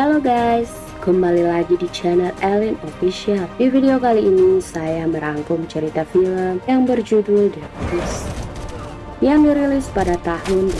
Halo guys, kembali lagi di channel Ellen Official. Di video kali ini saya merangkum cerita film yang berjudul The Priest yang dirilis pada tahun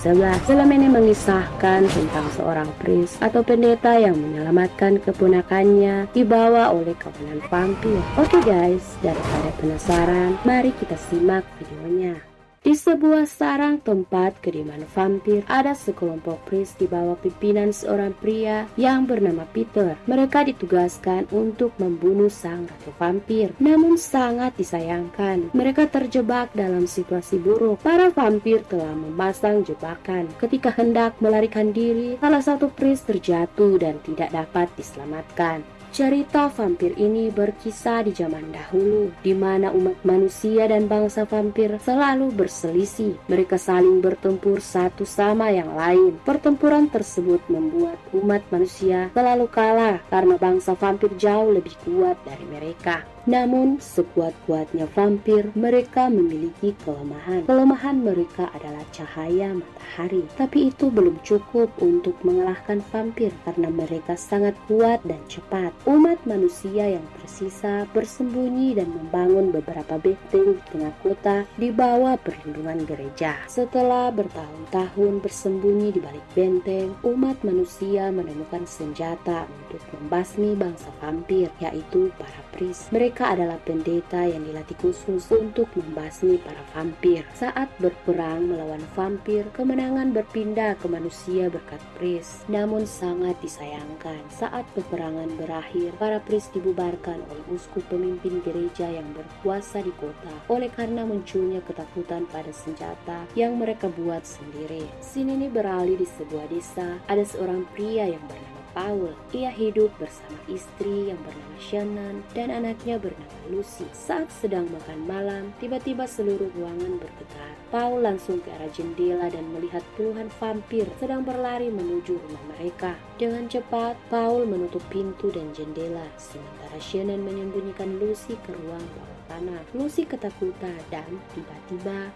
2011. Film ini mengisahkan tentang seorang priest atau pendeta yang menyelamatkan keponakannya dibawa oleh kawanan vampir. Oke guys, daripada penasaran, mari kita simak videonya. Di sebuah sarang tempat kediaman vampir, ada sekelompok priest di bawah pimpinan seorang pria yang bernama Peter. Mereka ditugaskan untuk membunuh sang ratu vampir. Namun sangat disayangkan, mereka terjebak dalam situasi buruk. Para vampir telah memasang jebakan. Ketika hendak melarikan diri, salah satu priest terjatuh dan tidak dapat diselamatkan. Cerita vampir ini berkisah di zaman dahulu, di mana umat manusia dan bangsa vampir selalu berselisih. Mereka saling bertempur satu sama yang lain. Pertempuran tersebut membuat umat manusia selalu kalah karena bangsa vampir jauh lebih kuat dari mereka. Namun, sekuat-kuatnya vampir, mereka memiliki kelemahan. Kelemahan mereka adalah cahaya matahari. Tapi itu belum cukup untuk mengalahkan vampir karena mereka sangat kuat dan cepat. Umat manusia yang tersisa bersembunyi dan membangun beberapa benteng di tengah kota di bawah perlindungan gereja. Setelah bertahun-tahun bersembunyi di balik benteng, umat manusia menemukan senjata untuk membasmi bangsa vampir, yaitu para priest. Mereka adalah pendeta yang dilatih khusus untuk membasmi para vampir. Saat berperang melawan vampir, kemenangan berpindah ke manusia berkat priest. Namun sangat disayangkan, saat peperangan berakhir, para priest dibubarkan oleh uskup pemimpin gereja yang berkuasa di kota oleh karena munculnya ketakutan pada senjata yang mereka buat sendiri. Scene ini beralih di sebuah desa. Ada seorang pria yang bernama Paul. Ia hidup bersama istri yang bernama Shannon dan anaknya bernama Lucy. Saat sedang makan malam, tiba-tiba seluruh ruangan bergetar. Paul langsung ke arah jendela dan melihat puluhan vampir sedang berlari menuju rumah mereka. Dengan cepat, Paul menutup pintu dan jendela, sementara Shannon menyembunyikan Lucy ke ruang bawah tanah. Lucy ketakutan dan tiba-tiba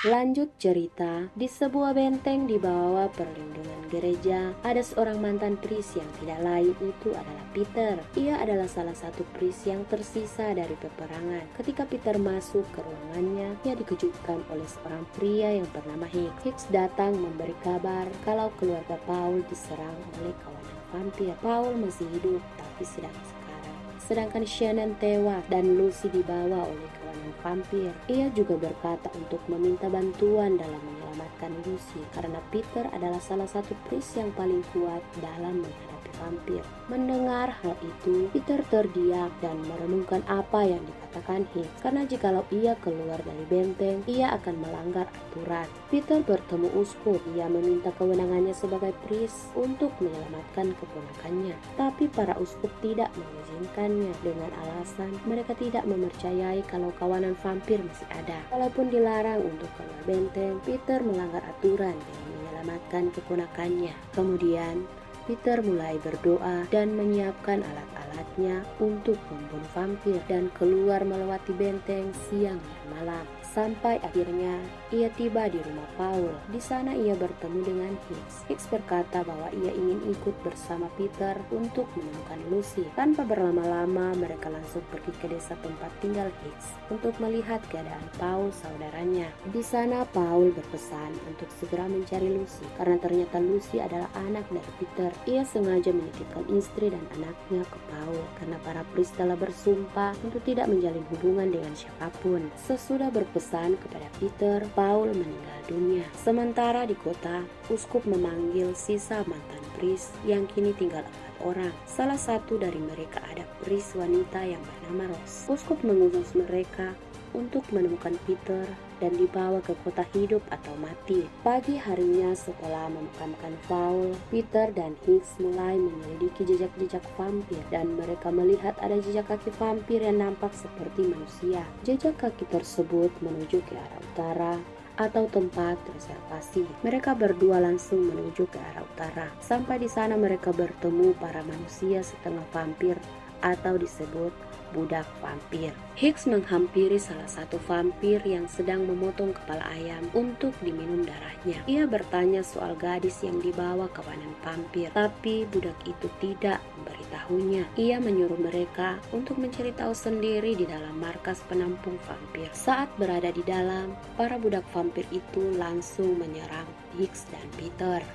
lanjut cerita, di sebuah benteng di bawah perlindungan gereja, ada seorang mantan priest yang tidak lain itu adalah Peter. Ia adalah salah satu priest yang tersisa dari peperangan. Ketika Peter masuk ke ruangannya, ia dikejutkan oleh seorang pria yang bernama Hicks. Hicks datang memberi kabar kalau keluarga Paul diserang oleh kawanan vampir. Paul masih hidup, tapi sedang sekarat. Sedangkan Shannon tewas dan Lucy dibawa oleh kawanan vampir. Ia juga berkata untuk meminta bantuan dalam menyelamatkan Lucy karena Peter adalah salah satu priest yang paling kuat dalam menghadapi vampir. Mendengar hal itu, Peter terdiam dan merenungkan apa yang dikatakan Hicks, karena jikalau ia keluar dari benteng, ia akan melanggar aturan. Peter bertemu uskup. Ia meminta kewenangannya sebagai priest untuk menyelamatkan keponakannya, tapi para uskup tidak mengizinkannya dengan alasan mereka tidak mempercayai kalau kawanan vampir masih ada. Walaupun dilarang untuk keluar benteng, Peter melanggar aturan dengan menyelamatkan keponakannya. Kemudian Peter mulai berdoa dan menyiapkan alat-alatnya untuk membunuh vampir dan keluar melewati benteng siang dan malam. Sampai akhirnya ia tiba di rumah Paul. Di sana ia bertemu dengan Hicks. Hicks berkata bahwa ia ingin ikut bersama Peter untuk menemukan Lucy. Tanpa berlama-lama, mereka langsung pergi ke desa tempat tinggal Hicks untuk melihat keadaan Paul saudaranya. Di sana Paul berpesan untuk segera mencari Lucy karena ternyata Lucy adalah anak dari Peter. Ia sengaja menitipkan istri dan anaknya ke Paul karena para priest telah bersumpah untuk tidak menjalin hubungan dengan siapapun. Sesudah berpesan kepada Peter, Paul meninggal dunia. Sementara di kota, uskup memanggil sisa mantan priest yang kini tinggal 4 orang. Salah satu dari mereka ada priest wanita yang bernama Rose. Uskup mengutus mereka untuk menemukan Peter dan dibawa ke kota hidup atau mati. Pagi harinya setelah memakamkan Paul, Peter dan Hicks mulai menyelidiki jejak-jejak vampir dan mereka melihat ada jejak kaki vampir yang nampak seperti manusia. Jejak kaki tersebut menuju ke arah utara atau tempat reservasi. Mereka berdua langsung menuju ke arah utara. Sampai di sana mereka bertemu para manusia setengah vampir atau disebut budak vampir. Hicks menghampiri salah satu vampir yang sedang memotong kepala ayam untuk diminum darahnya. Ia bertanya soal gadis yang dibawa kawanan vampir, tapi budak itu tidak memberitahunya. Ia menyuruh mereka untuk mencari tahu sendiri di dalam markas penampung vampir. Saat berada di dalam, para budak vampir itu langsung menyerang Hicks dan Peter.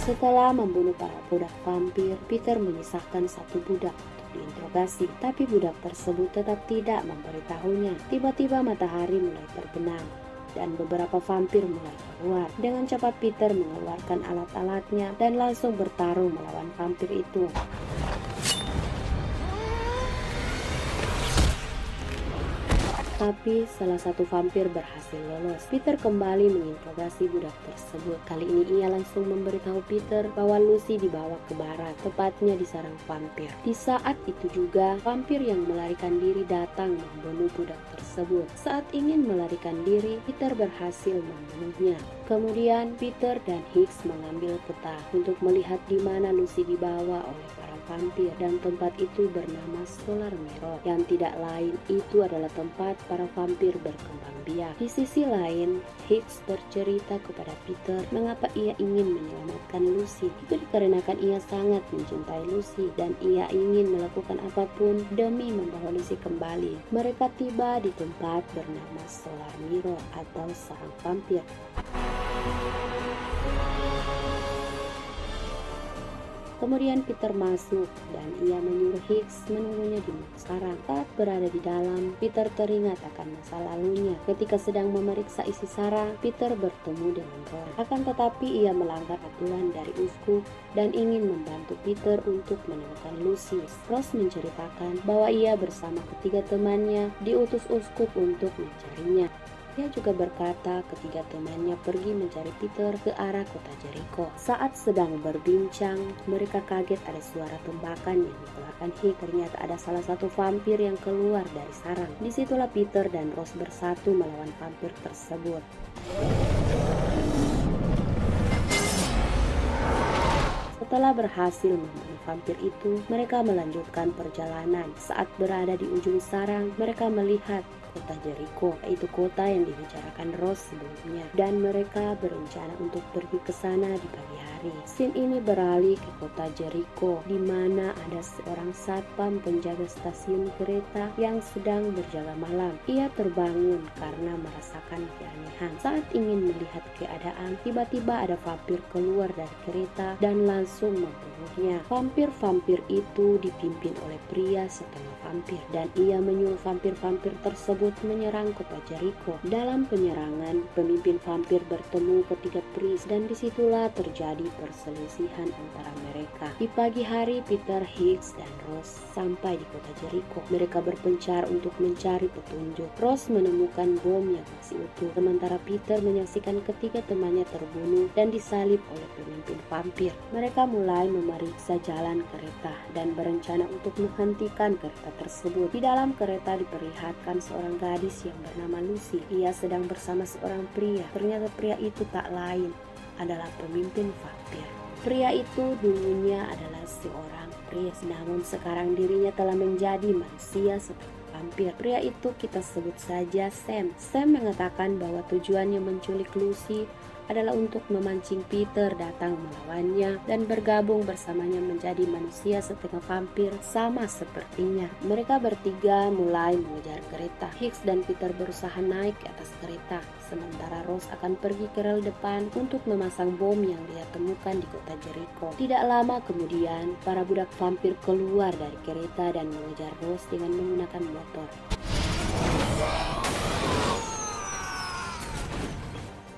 Setelah membunuh para budak vampir, Peter menyisakan satu budak untuk diinterogasi, tapi budak tersebut tetap tidak memberitahunya. Tiba-tiba matahari mulai terbenam dan beberapa vampir mulai keluar. Dengan cepat Peter mengeluarkan alat-alatnya dan langsung bertarung melawan vampir itu. Tapi salah satu vampir berhasil lolos. Peter kembali menginterogasi budak tersebut. Kali ini ia langsung memberitahu Peter bahwa Lucy dibawa ke barat, tepatnya di sarang vampir. Di saat itu juga, vampir yang melarikan diri datang membunuh budak tersebut. Saat ingin melarikan diri, Peter berhasil membunuhnya. Kemudian Peter dan Hicks mengambil peta untuk melihat di mana Lucy dibawa oleh para vampir, dan tempat itu bernama Solar Mirror, yang tidak lain itu adalah tempat para vampir berkembang biak. Di sisi lain, Hicks bercerita kepada Peter mengapa ia ingin menyelamatkan Lucy. Itu dikarenakan ia sangat mencintai Lucy dan ia ingin melakukan apapun demi membawa Lucy kembali. Mereka tiba di tempat bernama Solar Mirror atau sarang vampir. Kemudian Peter masuk dan ia menyuruh Hicks menunggunya di muka sarang. Saat berada di dalam, Peter teringat akan masa lalunya. Ketika sedang memeriksa isi sarang, Peter bertemu dengan Ross. Akan tetapi ia melanggar aturan dari uskup dan ingin membantu Peter untuk menemukan Lucy. Ross menceritakan bahwa ia bersama ketiga temannya diutus uskup untuk mencarinya. Ia juga berkata ketiga temannya pergi mencari Peter ke arah kota Jericho. Saat sedang berbincang, mereka kaget ada suara tembakan yang dikeluarkan Hicks. Ternyata ada salah satu vampir yang keluar dari sarang. Disitulah Peter dan Ross bersatu melawan vampir tersebut. Setelah berhasil membunuh vampir itu, mereka melanjutkan perjalanan. Saat berada di ujung sarang, mereka melihat kota Jericho, yaitu kota yang dibicarakan Ross sebelumnya, dan mereka berencana untuk pergi ke sana di pagi hari. Scene ini beralih ke kota Jericho, di mana ada seorang satpam penjaga stasiun kereta yang sedang berjaga malam. Ia terbangun karena merasakan keanehan. Saat ingin melihat keadaan, tiba-tiba ada vampir keluar dari kereta dan langsung membunuhnya. Vampir-vampir itu dipimpin oleh pria setengah vampir, dan ia menyuruh vampir-vampir tersebut menyerang kota Jericho. Dalam penyerangan, pemimpin vampir bertemu ketiga pris dan disitulah terjadi perselisihan antara mereka. Di pagi hari, Peter, Hicks, dan Ross sampai di kota Jericho. Mereka berpencar untuk mencari petunjuk. Ross menemukan bom yang masih utuh, sementara Peter menyaksikan ketiga temannya terbunuh dan disalib oleh pemimpin vampir. Mereka mulai memeriksa jalan kereta dan berencana untuk menghentikan kereta tersebut. Di dalam kereta diperlihatkan seorang gadis yang bernama Lucy. Ia sedang bersama seorang pria. Ternyata pria itu tak lain adalah pemimpin vampir. Pria itu dulunya adalah seorang pria, namun sekarang dirinya telah menjadi manusia setengah vampir. Pria itu kita sebut saja Sam. Sam mengatakan bahwa tujuannya menculik Lucy adalah untuk memancing Peter datang melawannya dan bergabung bersamanya menjadi manusia setengah vampir sama sepertinya. Mereka bertiga mulai mengejar kereta. Hicks dan Peter berusaha naik ke atas kereta, sementara Ross akan pergi ke rel depan untuk memasang bom yang dia temukan di kota Jericho. Tidak lama kemudian, para budak vampir keluar dari kereta dan mengejar Ross dengan menggunakan motor.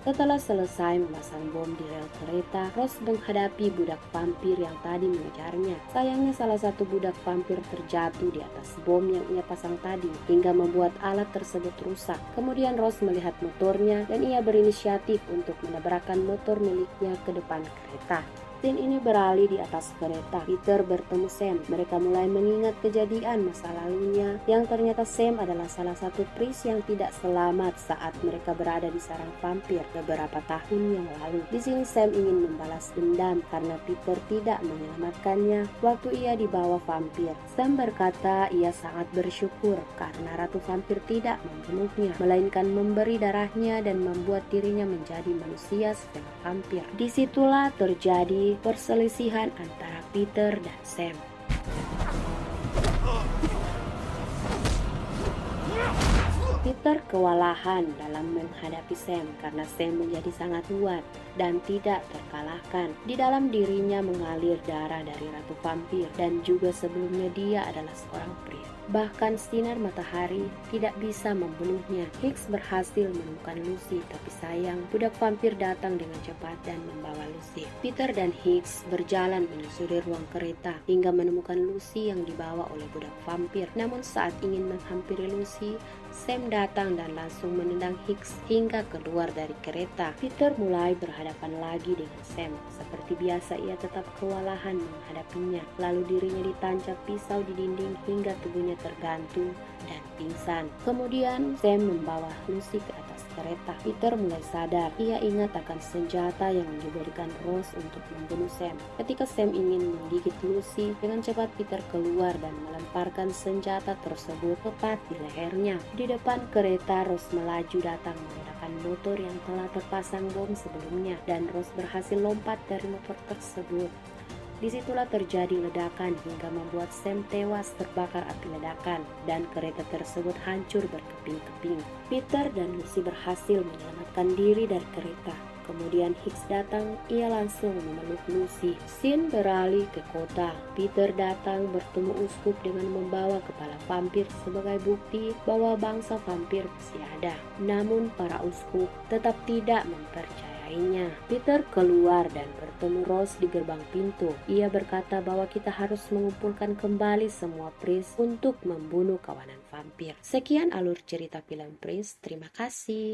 Setelah selesai memasang bom di rel kereta, Ross menghadapi budak vampir yang tadi mengejarnya. Sayangnya salah satu budak vampir terjatuh di atas bom yang ia pasang tadi, hingga membuat alat tersebut rusak. Kemudian Ross melihat motornya dan ia berinisiatif untuk menabrakkan motor miliknya ke depan kereta. Scene ini beralih di atas kereta. Peter bertemu Sam. Mereka mulai mengingat kejadian masa lalunya yang ternyata Sam adalah salah satu pris yang tidak selamat saat mereka berada di sarang vampir beberapa tahun yang lalu. Di sini Sam ingin membalas dendam karena Peter tidak menyelamatkannya waktu ia dibawa vampir. Sam berkata ia sangat bersyukur karena Ratu Vampir tidak membunuhnya, melainkan memberi darahnya dan membuat dirinya menjadi manusia setengah vampir. Disitulah terjadi perselisihan antara Peter dan Sam. Peter kewalahan dalam menghadapi Sam karena Sam menjadi sangat kuat dan tidak terkalahkan. Di dalam dirinya mengalir darah dari Ratu Vampir dan juga sebelumnya dia adalah seorang pria. Bahkan sinar matahari tidak bisa membunuhnya. Hicks berhasil menemukan Lucy, tapi sayang budak vampir datang dengan cepat dan membawa Lucy. Peter dan Hicks berjalan menyusuri ruang kereta hingga menemukan Lucy yang dibawa oleh budak vampir. Namun saat ingin menghampiri Lucy, Sam datang dan langsung menendang Hicks hingga keluar dari kereta. Peter mulai berhadapan lagi dengan Sam. Seperti biasa ia tetap kewalahan menghadapinya. Lalu dirinya ditancap pisau di dinding hingga tubuhnya tergantung dan pingsan. Kemudian Sam membawa Lucy ke atas kereta. Peter mulai sadar. Ia ingat akan senjata yang diberikan Rose untuk membunuh Sam. Ketika Sam ingin menggigit Lucy, dengan cepat Peter keluar dan melemparkan senjata tersebut tepat di lehernya. Di depan kereta, Rose melaju datang menggunakan motor yang telah terpasang bom sebelumnya, dan Rose berhasil lompat dari motor tersebut. Disitulah terjadi ledakan hingga membuat Sam tewas terbakar api ledakan dan kereta tersebut hancur berkeping-keping. Peter dan Lucy berhasil menyelamatkan diri dari kereta. Kemudian Hicks datang, ia langsung memeluk Lucy. Scene beralih ke kota. Peter datang bertemu uskup dengan membawa kepala vampir sebagai bukti bahwa bangsa vampir masih ada. Namun para uskup tetap tidak mempercayainya. Peter keluar dan bertemu Rose di gerbang pintu. Ia berkata bahwa kita harus mengumpulkan kembali semua pris untuk membunuh kawanan vampir. Sekian alur cerita film Prince. Terima kasih.